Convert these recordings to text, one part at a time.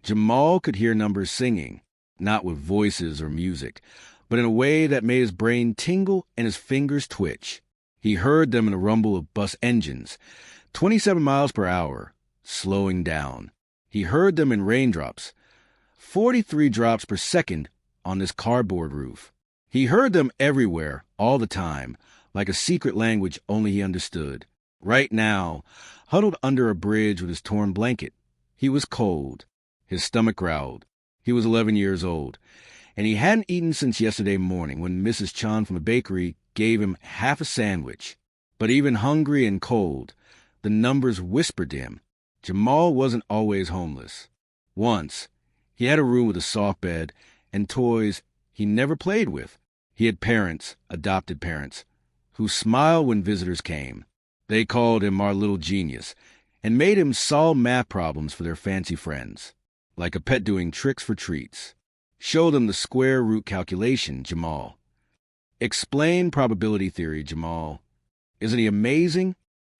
Jamal could hear numbers singing, not with voices or music, but in a way that made his brain tingle and his fingers twitch. He heard them in the rumble of bus engines, 27 miles per hour, slowing down. He heard them in raindrops, 43 drops per second on this cardboard roof. He heard them everywhere, all the time, like a secret language only he understood. Right now, huddled under a bridge with his torn blanket, he was cold. His stomach growled. He was 11 years old, and he hadn't eaten since yesterday morning when Mrs. Chan from the bakery gave him half a sandwich. But even hungry and cold, the numbers whispered to him. Jamal wasn't always homeless. Once, he had a room with a soft bed and toys he never played with. He had parents, adopted parents, who smiled when visitors came. They called him our little genius and made him solve math problems for their fancy friends, like a pet doing tricks for treats. Show them the square root calculation, Jamal. Explain probability theory, Jamal. Isn't he amazing?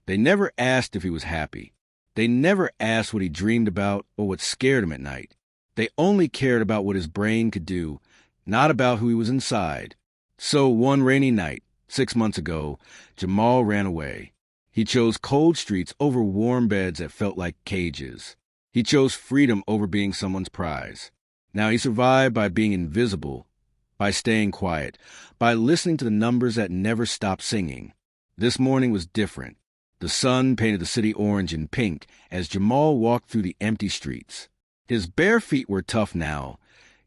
They never asked if he was happy. They never asked what he dreamed about or what scared him at night. They only cared about what his brain could do, not about who he was inside. So one rainy night, 6 months ago, Jamal ran away. He chose cold streets over warm beds that felt like cages. He chose freedom over being someone's prize. Now he survived by being invisible, by staying quiet, by listening to the numbers that never stopped singing. This morning was different. The sun painted the city orange and pink as Jamal walked through the empty streets. His bare feet were tough now,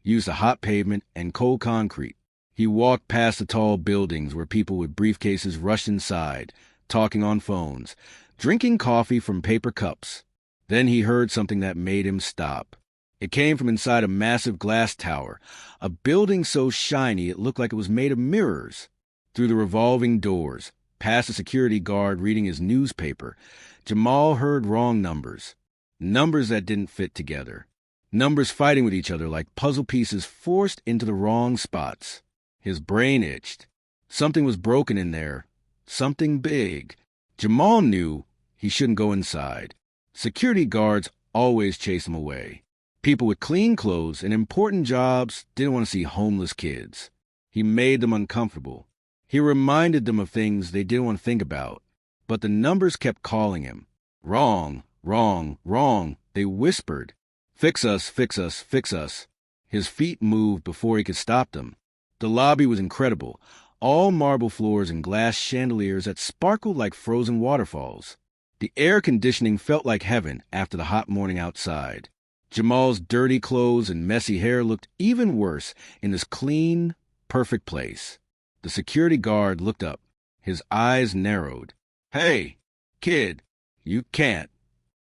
used to hot pavement and cold concrete. He walked past the tall buildings where people with briefcases rushed inside, talking on phones, drinking coffee from paper cups. Then he heard something that made him stop. It came from inside a massive glass tower, a building so shiny it looked like it was made of mirrors. Through the revolving doors, past a security guard reading his newspaper, Jamal heard wrong numbers. Numbers that didn't fit together. Numbers fighting with each other like puzzle pieces forced into the wrong spots. His brain itched. Something was broken in there. Something big. Jamal knew he shouldn't go inside. Security guards always chased him away. People with clean clothes and important jobs didn't want to see homeless kids. He made them uncomfortable. He reminded them of things they didn't want to think about. But the numbers kept calling him. Wrong, wrong, wrong, they whispered. Fix us, fix us, fix us. His feet moved before he could stop them. The lobby was incredible. All marble floors and glass chandeliers that sparkled like frozen waterfalls. The air conditioning felt like heaven after the hot morning outside. Jamal's dirty clothes and messy hair looked even worse in this clean, perfect place. The security guard looked up. His eyes narrowed. Hey, kid, you can't.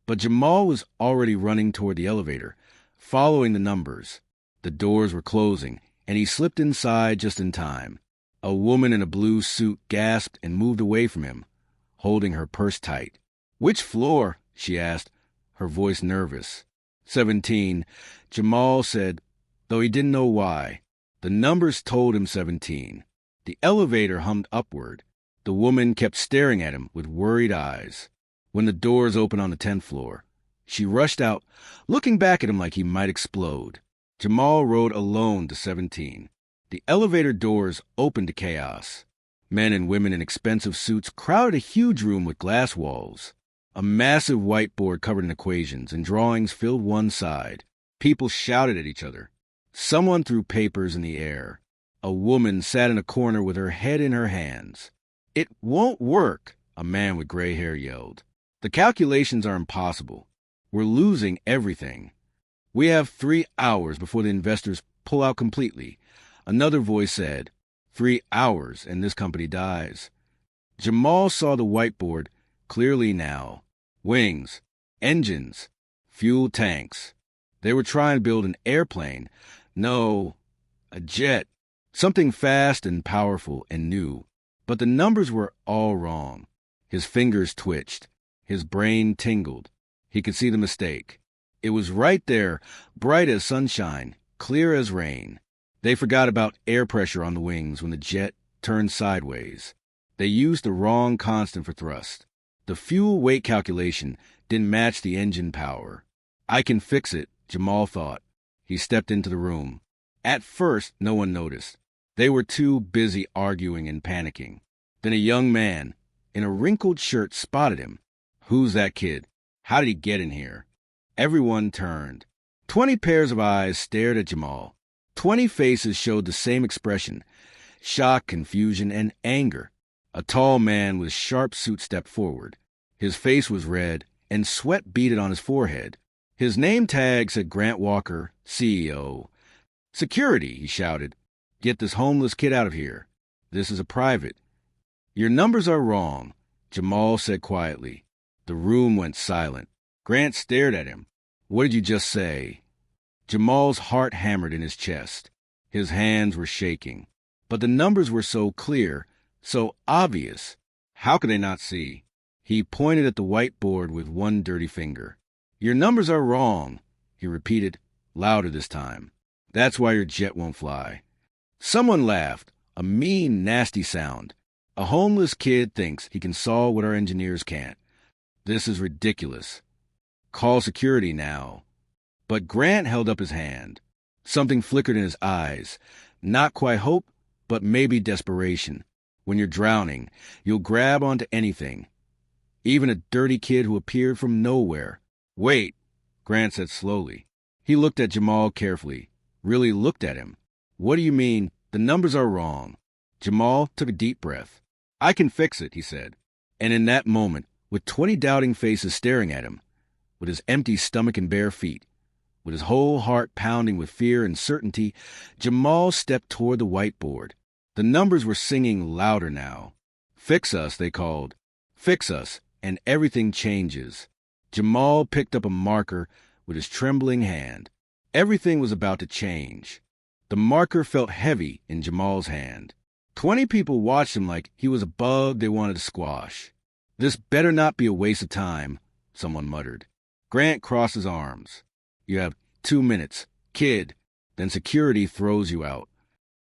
But Jamal was already running toward the elevator, following the numbers. The doors were closing, and he slipped inside just in time. A woman in a blue suit gasped and moved away from him, holding her purse tight. Which floor? She asked, her voice nervous. 17, Jamal said, though he didn't know why. The numbers told him 17. The elevator hummed upward. The woman kept staring at him with worried eyes. When the doors opened on the 10th floor, she rushed out, looking back at him like he might explode. Jamal rode alone to 17. The elevator doors opened to chaos. Men and women in expensive suits crowded a huge room with glass walls. A massive whiteboard covered in equations and drawings filled one side. People shouted at each other. Someone threw papers in the air. A woman sat in a corner with her head in her hands. It won't work, a man with gray hair yelled. The calculations are impossible. We're losing everything. We have 3 hours before the investors pull out completely. Another voice said, 3 hours and this company dies. Jamal saw the whiteboard clearly now. Wings, engines, fuel tanks. They were trying to build an airplane. No, a jet. Something fast and powerful and new. But the numbers were all wrong. His fingers twitched. His brain tingled. He could see the mistake. It was right there, bright as sunshine, clear as rain. They forgot about air pressure on the wings when the jet turned sideways. They used the wrong constant for thrust. The fuel weight calculation didn't match the engine power. I can fix it, Jamal thought. He stepped into the room. At first, no one noticed. They were too busy arguing and panicking. Then a young man in a wrinkled shirt spotted him. Who's that kid? How did he get in here? Everyone turned. 20 pairs of eyes stared at Jamal. 20 faces showed the same expression: shock, confusion, and anger. A tall man with sharp suit stepped forward. His face was red, and sweat beaded on his forehead. His name tag said Grant Walker, CEO. "Security," he shouted. "Get this homeless kid out of here. This is a private." "Your numbers are wrong," Jamal said quietly. The room went silent. Grant stared at him. "What did you just say?" Jamal's heart hammered in his chest. His hands were shaking. But the numbers were so clear, so obvious. How could they not see? He pointed at the whiteboard with one dirty finger. "Your numbers are wrong," he repeated, louder this time. "That's why your jet won't fly." Someone laughed, a mean, nasty sound. "A homeless kid thinks he can solve what our engineers can't. This is ridiculous. Call security now." But Grant held up his hand. Something flickered in his eyes. Not quite hope, but maybe desperation. When you're drowning, you'll grab onto anything. Even a dirty kid who appeared from nowhere. "Wait," Grant said slowly. He looked at Jamal carefully, really looked at him. "What do you mean, the numbers are wrong?" Jamal took a deep breath. "I can fix it," he said. And in that moment, with 20 doubting faces staring at him, with his empty stomach and bare feet, with his whole heart pounding with fear and certainty, Jamal stepped toward the whiteboard. The numbers were singing louder now. "Fix us," they called. "Fix us, and everything changes." Jamal picked up a marker with his trembling hand. Everything was about to change. The marker felt heavy in Jamal's hand. 20 people watched him like he was a bug they wanted to squash. "This better not be a waste of time," someone muttered. Grant crossed his arms. "You have 2 minutes. Kid, then security throws you out."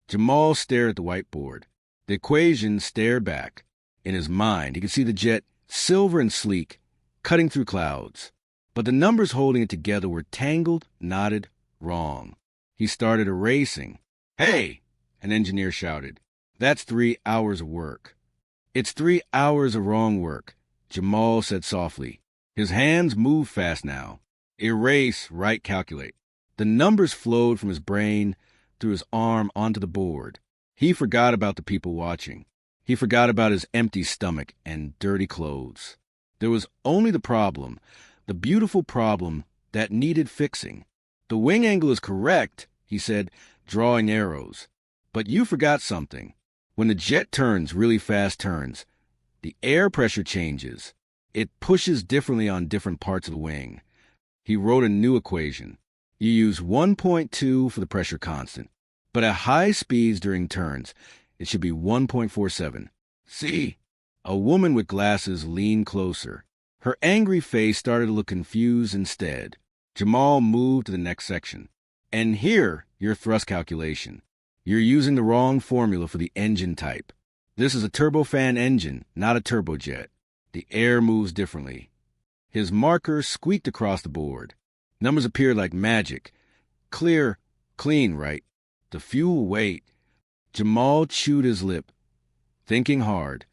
Jamal stared at the whiteboard. The equation stared back. In his mind, he could see the jet, silver and sleek, cutting through clouds. But the numbers holding it together were tangled, knotted, wrong. He started erasing. "Hey!" an engineer shouted. "That's 3 hours of work." "It's 3 hours of wrong work," Jamal said softly. His hands moved fast now. Erase, right, calculate. The numbers flowed from his brain, through his arm onto the board. He forgot about the people watching. He forgot about his empty stomach and dirty clothes. There was only the problem, the beautiful problem that needed fixing. "The wing angle is correct," he said, drawing arrows. "But you forgot something. When the jet turns really fast turns, the air pressure changes. It pushes differently on different parts of the wing." He wrote a new equation. You use 1.2 for the pressure constant, but at high speeds during turns, it should be 1.47. "See?" A woman with glasses leaned closer. Her angry face started to look confused instead. Jamal moved to the next section. "And here, your thrust calculation. You're using the wrong formula for the engine type. This is a turbofan engine, not a turbojet. The air moves differently." His marker squeaked across the board. Numbers appeared like magic. Clear, clean, right? The fuel weight. Jamal chewed his lip, thinking hard.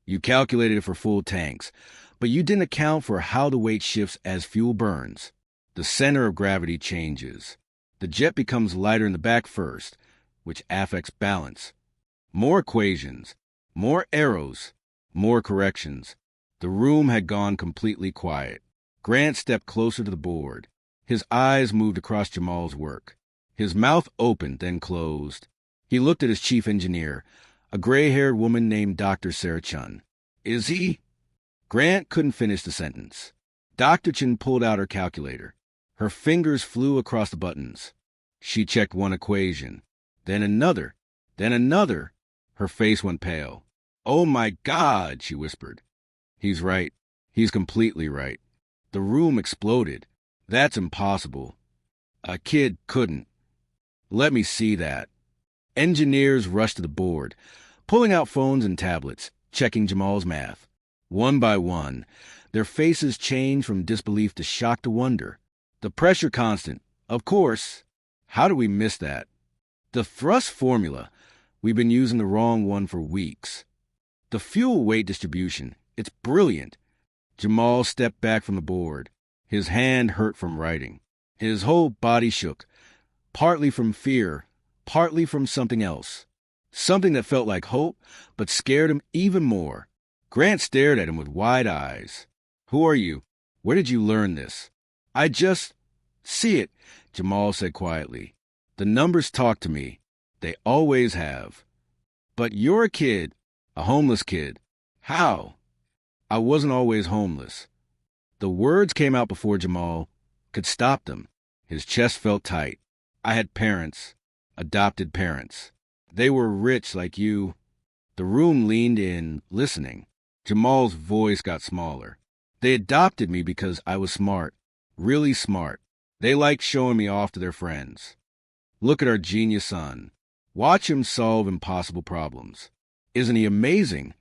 "You calculated it for full tanks, but you didn't account for how the weight shifts as fuel burns. The center of gravity changes. The jet becomes lighter in the back first, which affects balance. More equations, more arrows, more corrections." The room had gone completely quiet. Grant stepped closer to the board. His eyes moved across Jamal's work. His mouth opened, then closed. He looked at his chief engineer, a gray-haired woman named Dr. Sarah Chun. "Is he?" Grant couldn't finish the sentence. Dr. Chun pulled out her calculator. Her fingers flew across the buttons. She checked one equation, then another, then another. Her face went pale. "Oh, my God," she whispered. "He's right. He's completely right." The room exploded. "That's impossible. A kid couldn't." "Let me see that." Engineers rushed to the board, pulling out phones and tablets, checking Jamal's math. One by one, their faces changed from disbelief to shock to wonder. The pressure constant Of course. How do we miss that? The thrust formula. We've been using the wrong one for weeks. The fuel weight distribution. It's brilliant. Jamal stepped back from the board. His hand hurt from writing. His whole body shook, partly from fear, partly from something else. Something that felt like hope, but scared him even more. Grant stared at him with wide eyes. Who are you? Where did you learn this? I just see it, Jamal said quietly. The numbers talk to me. They always have. But you're a kid, a homeless kid. How? I wasn't always homeless. The words came out before Jamal could stop them. His chest felt tight. I had parents, adopted parents. They were rich like you. The room leaned in, listening. Jamal's voice got smaller. They adopted me because I was smart, really smart. They liked showing me off to their friends. Look at our genius son. Watch him solve impossible problems. Isn't he amazing?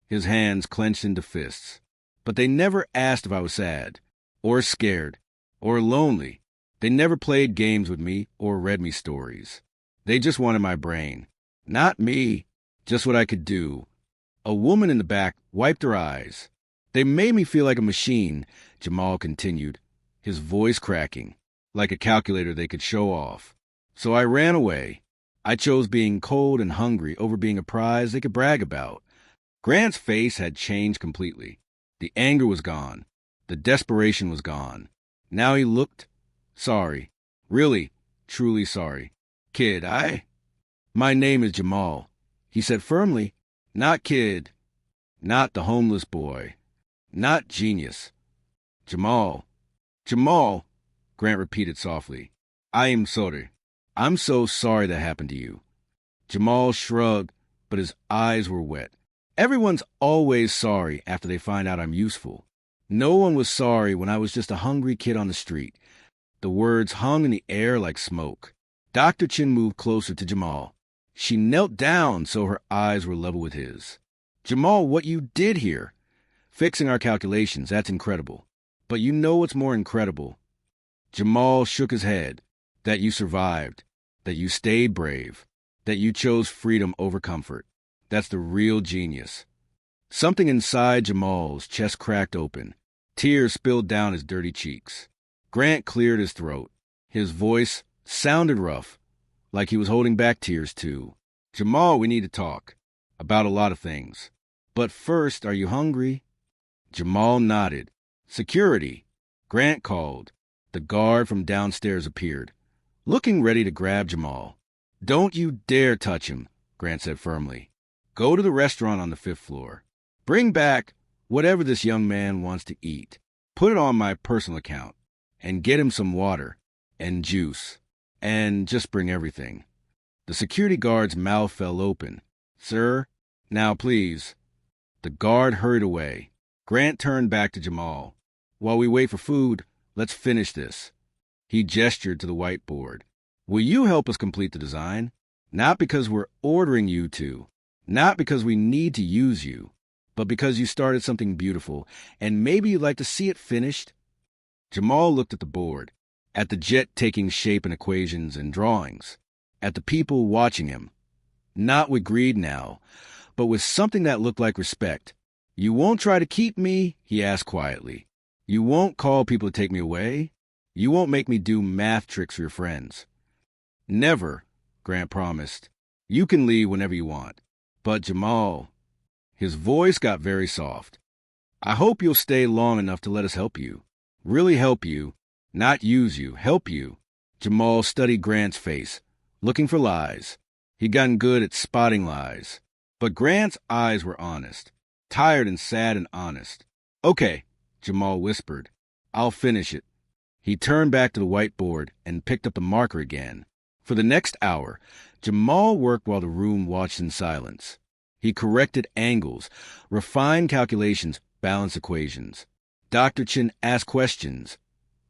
His hands clenched into fists. But they never asked if I was sad, or scared, or lonely. They never played games with me or read me stories. They just wanted my brain. Not me, just what I could do. A woman in the back wiped her eyes. They made me feel like a machine, Jamal continued, his voice cracking, like a calculator they could show off. So I ran away. I chose being cold and hungry over being a prize they could brag about. Grant's face had changed completely. The anger was gone. The desperation was gone. Now he looked sorry. Really, truly sorry. Kid, My name is Jamal, he said firmly. Not kid. Not the homeless boy. Not genius. Jamal. Jamal, Grant repeated softly. I am sorry. I'm so sorry that happened to you. Jamal shrugged, but his eyes were wet. Everyone's always sorry after they find out I'm useful. No one was sorry when I was just a hungry kid on the street. The words hung in the air like smoke. Dr. Chin moved closer to Jamal. She knelt down so her eyes were level with his. Jamal, what you did here. Fixing our calculations, that's incredible. But you know what's more incredible? Jamal shook his head. That you survived. That you stayed brave. That you chose freedom over comfort. That's the real genius. Something inside Jamal's chest cracked open. Tears spilled down his dirty cheeks. Grant cleared his throat. His voice sounded rough, like he was holding back tears too. Jamal, we need to talk. About a lot of things. But first, are you hungry? Jamal nodded. Security. Grant called. The guard from downstairs appeared, looking ready to grab Jamal. Don't you dare touch him, Grant said firmly. Go to the restaurant on the 5th floor. Bring back whatever this young man wants to eat. Put it on my personal account. And get him some water. And juice. And just bring everything. The security guard's mouth fell open. Sir, now please. The guard hurried away. Grant turned back to Jamal. While we wait for food, let's finish this. He gestured to the whiteboard. Will you help us complete the design? Not because we're ordering you to. Not because we need to use you. But because you started something beautiful, and maybe you'd like to see it finished? Jamal looked at the board, at the jet taking shape in equations and drawings, at the people watching him. Not with greed now, but with something that looked like respect. You won't try to keep me? He asked quietly. You won't call people to take me away? You won't make me do math tricks for your friends? Never, Grant promised. You can leave whenever you want. But Jamal, his voice got very soft. I hope you'll stay long enough to let us help you. Really help you. Not use you, help you. Jamal studied Grant's face, looking for lies. He'd gotten good at spotting lies. But Grant's eyes were honest, tired and sad and honest. Okay, Jamal whispered. I'll finish it. He turned back to the whiteboard and picked up the marker again. For the next hour, Jamal worked while the room watched in silence. He corrected angles, refined calculations, balanced equations. Dr. Chin asked questions.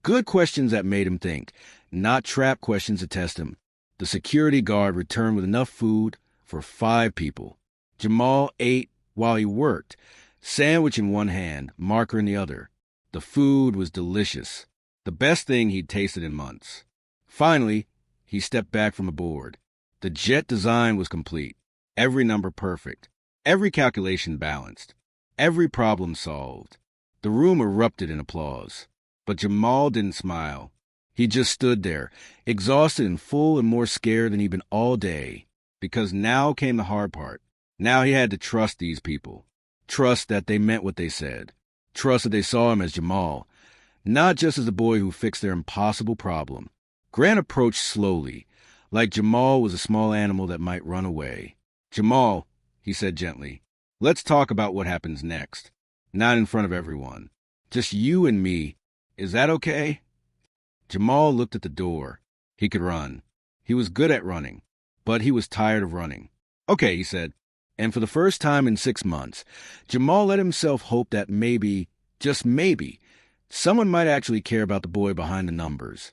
Good questions that made him think, not trap questions to test him. The security guard returned with enough food for 5 people. Jamal ate while he worked, sandwich in one hand, marker in the other. The food was delicious, the best thing he'd tasted in months. Finally, he stepped back from the board. The jet design was complete, every number perfect, every calculation balanced, every problem solved. The room erupted in applause. But Jamal didn't smile. He just stood there, exhausted and full and more scared than he'd been all day. Because now came the hard part. Now he had to trust these people. Trust that they meant what they said. Trust that they saw him as Jamal, not just as the boy who fixed their impossible problem. Grant approached slowly, like Jamal was a small animal that might run away. "Jamal," he said gently, "let's talk about what happens next. Not in front of everyone. Just you and me. Is that okay?" Jamal looked at the door. He could run. He was good at running, but he was tired of running. "Okay," he said. And for the first time in 6 months, Jamal let himself hope that maybe, just maybe, someone might actually care about the boy behind the numbers.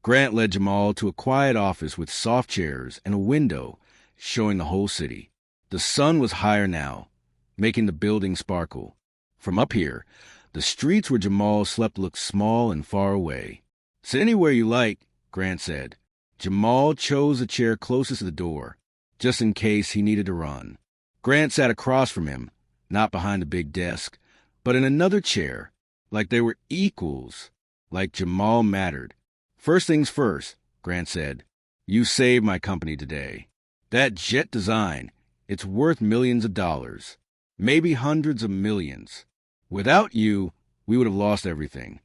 Grant led Jamal to a quiet office with soft chairs and a window showing the whole city. The sun was higher now, making the building sparkle. From up here, the streets where Jamal slept looked small and far away. "Sit anywhere you like," Grant said. Jamal chose a chair closest to the door, just in case he needed to run. Grant sat across from him, not behind the big desk, but in another chair, like they were equals, like Jamal mattered. "First things first," Grant said. "You saved my company today. That jet design, it's worth millions of dollars, maybe hundreds of millions. Without you, we would have lost everything."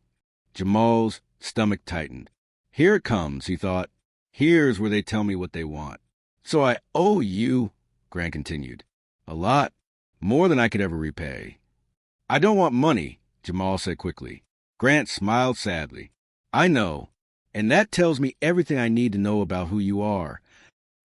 Jamal's stomach tightened. "Here it comes," he thought. "Here's where they tell me what they want. So I owe you," Grant continued. "A lot. More than I could ever repay." "I don't want money," Jamal said quickly. Grant smiled sadly. "I know. And that tells me everything I need to know about who you are."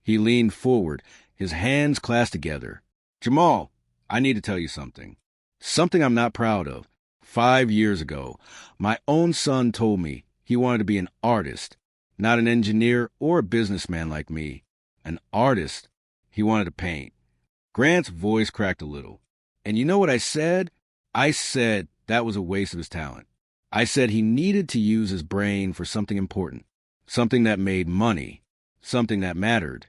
He leaned forward, his hands clasped together. "Jamal, I need to tell you something. Something I'm not proud of. 5 years ago, my own son told me he wanted to be an artist, not an engineer or a businessman like me. An artist. He wanted to paint." Grant's voice cracked a little. "And you know what I said? I said that was a waste of his talent. I said he needed to use his brain for something important, something that made money, something that mattered."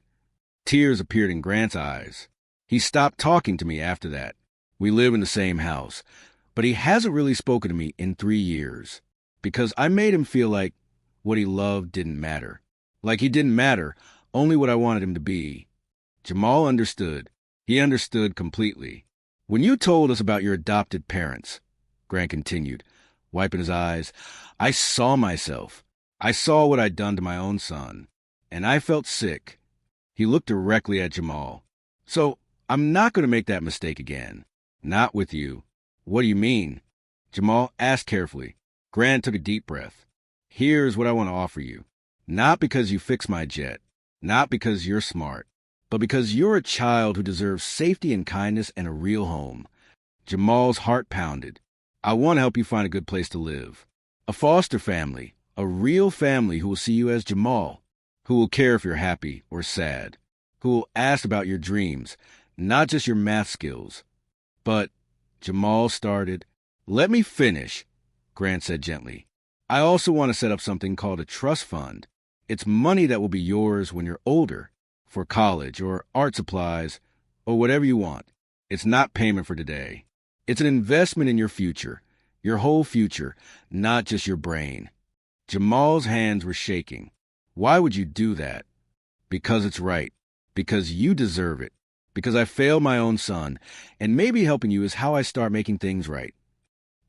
Tears appeared in Grant's eyes. "He stopped talking to me after that. We live in the same house, but he hasn't really spoken to me in 3 years, because I made him feel like what he loved didn't matter. Like he didn't matter, only what I wanted him to be." Jamal understood. He understood completely. "When you told us about your adopted parents," Grant continued, wiping his eyes, "I saw myself. I saw what I'd done to my own son, and I felt sick." He looked directly at Jamal. "So I'm not going to make that mistake again. Not with you." "What do you mean?" Jamal asked carefully. Grant took a deep breath. "Here's what I want to offer you. Not because you fixed my jet, not because you're smart, but because you're a child who deserves safety and kindness and a real home." Jamal's heart pounded. "I want to help you find a good place to live. A foster family, a real family who will see you as Jamal, who will care if you're happy or sad, who will ask about your dreams, not just your math skills." "But," Jamal started. "Let me finish," Grant said gently. "I also want to set up something called a trust fund. It's money that will be yours when you're older, for college or art supplies or whatever you want. It's not payment for today. It's an investment in your future, your whole future, not just your brain." Jamal's hands were shaking. "Why would you do that?" "Because it's right. Because you deserve it. Because I failed my own son, and maybe helping you is how I start making things right."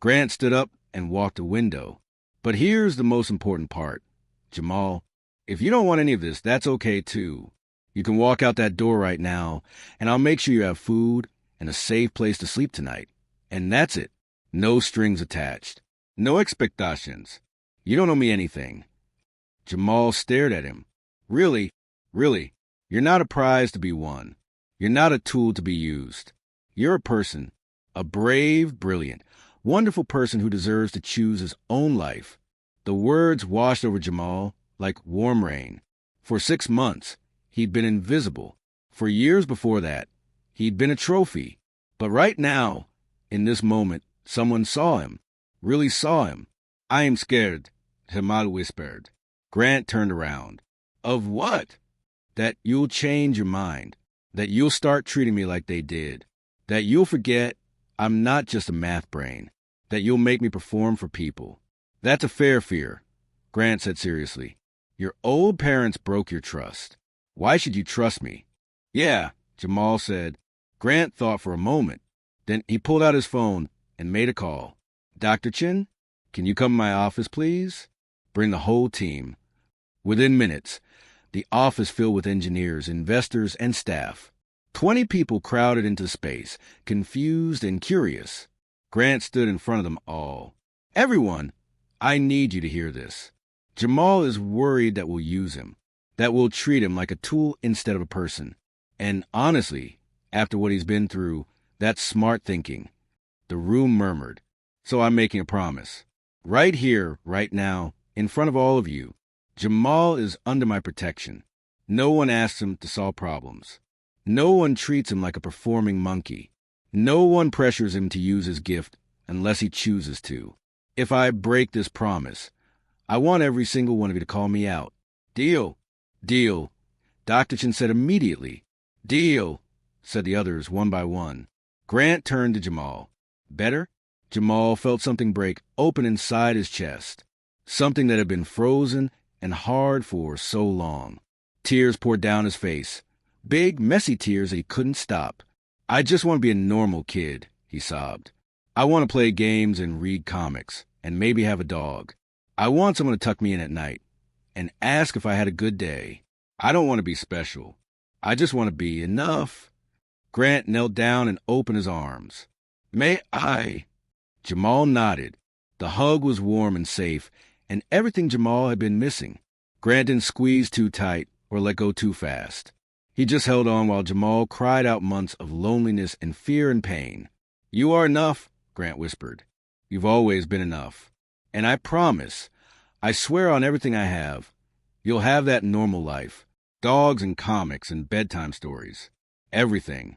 Grant stood up and walked to the window. "But here's the most important part. Jamal, if you don't want any of this, that's okay too. You can walk out that door right now, and I'll make sure you have food and a safe place to sleep tonight. And that's it. No strings attached. No expectations. You don't owe me anything." Jamal stared at him. Really, you're not a prize to be won. You're not a tool to be used. You're a person, a brave, brilliant, wonderful person who deserves to choose his own life." The words washed over Jamal like warm rain. For 6 months, he'd been invisible. For years before that, he'd been a trophy. But right now, in this moment, someone saw him, really saw him. "I am scared," Jamal whispered. Grant turned around. Of what? That you'll change your mind. That you'll start treating me like they did. That you'll forget I'm not just a math brain. That you'll make me perform for people. That's a fair fear, Grant said seriously. Your old parents broke your trust. Why should you trust me? Yeah, Jamal said. Grant thought for a moment. Then he pulled out his phone and made a call. Dr. Chin, can you come to my office, please? Bring the whole team. Within minutes, the office filled with engineers, investors, and staff. 20 people crowded into space, confused and curious. Grant stood in front of them all. Everyone, I need you to hear this. Jamal is worried that we'll use him, that we'll treat him like a tool instead of a person. And honestly, after what he's been through, that's smart thinking. The room murmured. So I'm making a promise. Right here, right now, in front of all of you, Jamal is under my protection. No one asks him to solve problems. No one treats him like a performing monkey. No one pressures him to use his gift unless he chooses to. If I break this promise, I want every single one of you to call me out. Deal. Deal. Dr. Chin said immediately. Deal, said the others one by one. Grant turned to Jamal. Better? Jamal felt something break open inside his chest. Something that had been frozen and hard for so long. Tears poured down his face. Big, messy tears that he couldn't stop. I just want to be a normal kid, he sobbed. I want to play games and read comics, and maybe have a dog. I want someone to tuck me in at night and ask if I had a good day. I don't want to be special. I just want to be enough. Grant knelt down and opened his arms. May I? Jamal nodded. The hug was warm and safe, and everything Jamal had been missing. Grant didn't squeeze too tight or let go too fast. He just held on while Jamal cried out months of loneliness and fear and pain. You are enough, Grant whispered. You've always been enough. And I promise, I swear on everything I have, you'll have that normal life. Dogs and comics and bedtime stories. Everything.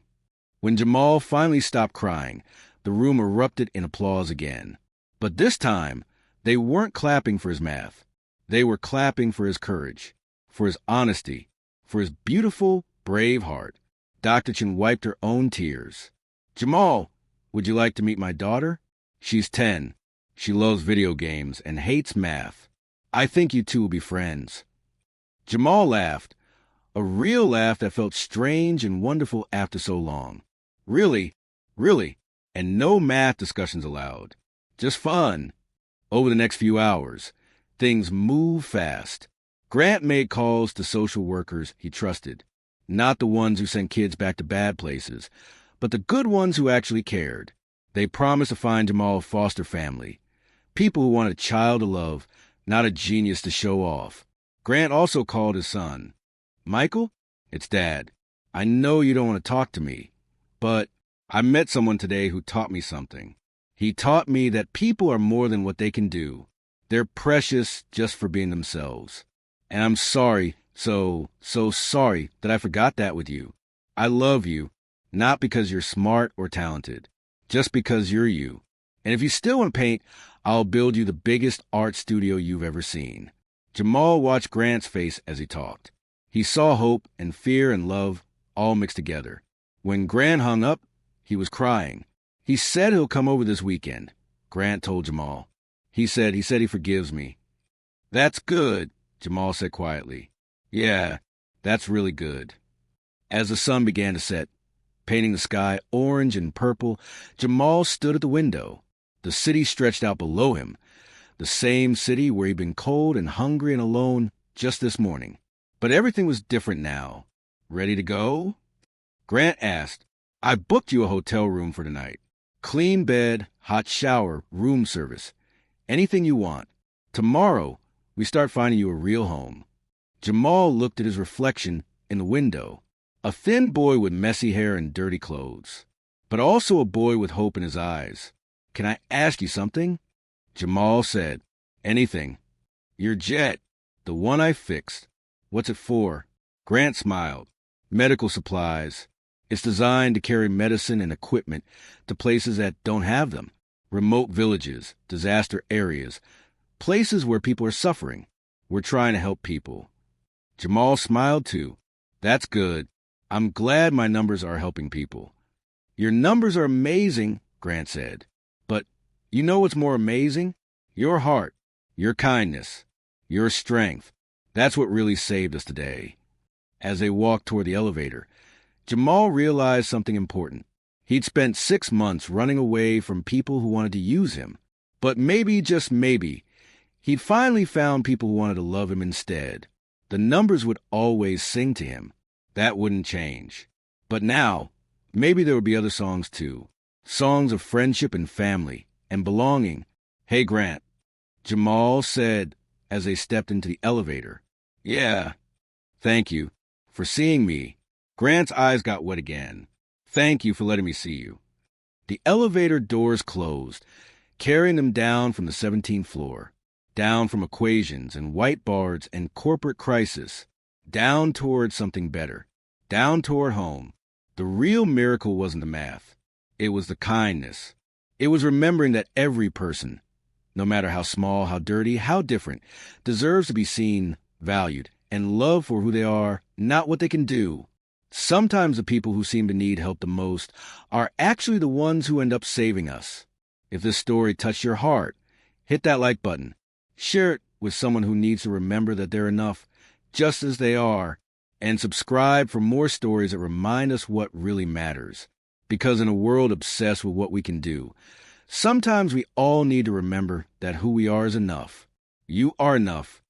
When Jamal finally stopped crying, the room erupted in applause again. But this time, they weren't clapping for his math. They were clapping for his courage, for his honesty, for his beautiful, brave heart. Dr. Chin wiped her own tears. Jamal, would you like to meet my daughter? She's 10. She loves video games and hates math. I think you two will be friends. Jamal laughed, a real laugh that felt strange and wonderful after so long. Really, really, and no math discussions allowed. Just fun. Over the next few hours, things moved fast. Grant made calls to social workers he trusted, not the ones who sent kids back to bad places, but the good ones who actually cared. They promised to find Jamal a foster family, people who wanted a child to love, not a genius to show off. Grant also called his son. Michael, it's Dad. I know you don't want to talk to me, but I met someone today who taught me something. He taught me that people are more than what they can do. They're precious just for being themselves. And I'm sorry, so sorry that I forgot that with you. I love you, not because you're smart or talented, just because you're you. And if you still want to paint, I'll build you the biggest art studio you've ever seen. Jamal watched Grant's face as he talked. He saw hope and fear and love all mixed together. When Grant hung up, he was crying. He said he'll come over this weekend, Grant told Jamal. He said he forgives me. That's good, Jamal said quietly. Yeah, that's really good. As the sun began to set, painting the sky orange and purple, Jamal stood at the window. The city stretched out below him, the same city where he'd been cold and hungry and alone just this morning. But everything was different now. Ready to go? Grant asked, I booked you a hotel room for tonight. Clean bed, hot shower, room service. Anything you want. Tomorrow, we start finding you a real home. Jamal looked at his reflection in the window. A thin boy with messy hair and dirty clothes. But also a boy with hope in his eyes. Can I ask you something? Jamal said, anything. Your jet, the one I fixed. What's it for? Grant smiled. Medical supplies. It's designed to carry medicine and equipment to places that don't have them. Remote villages, disaster areas, places where people are suffering, We're trying to help people. Jamal smiled too. That's good. I'm glad my numbers are helping people. Your numbers are amazing, Grant said. But you know what's more amazing? Your heart, your kindness, your strength. That's what really saved us today. As they walked toward the elevator, Jamal realized something important. He'd spent 6 months running away from people who wanted to use him. But maybe, just maybe, he'd finally found people who wanted to love him instead. The numbers would always sing to him. That wouldn't change. But now, maybe there would be other songs too. Songs of friendship and family and belonging. Hey, Grant, Jamal said as they stepped into the elevator. Yeah, thank you for seeing me. Grant's eyes got wet again. Thank you for letting me see you. The elevator doors closed, carrying them down from the 17th floor, down from equations and whiteboards and corporate crisis, down toward something better, down toward home. The real miracle wasn't the math. It was the kindness. It was remembering that every person, no matter how small, how dirty, how different, deserves to be seen, valued, and loved for who they are, not what they can do. Sometimes the people who seem to need help the most are actually the ones who end up saving us. If this story touched your heart, hit that like button. Share it with someone who needs to remember that they're enough, just as they are, and subscribe for more stories that remind us what really matters. Because in a world obsessed with what we can do, sometimes we all need to remember that who we are is enough. You are enough,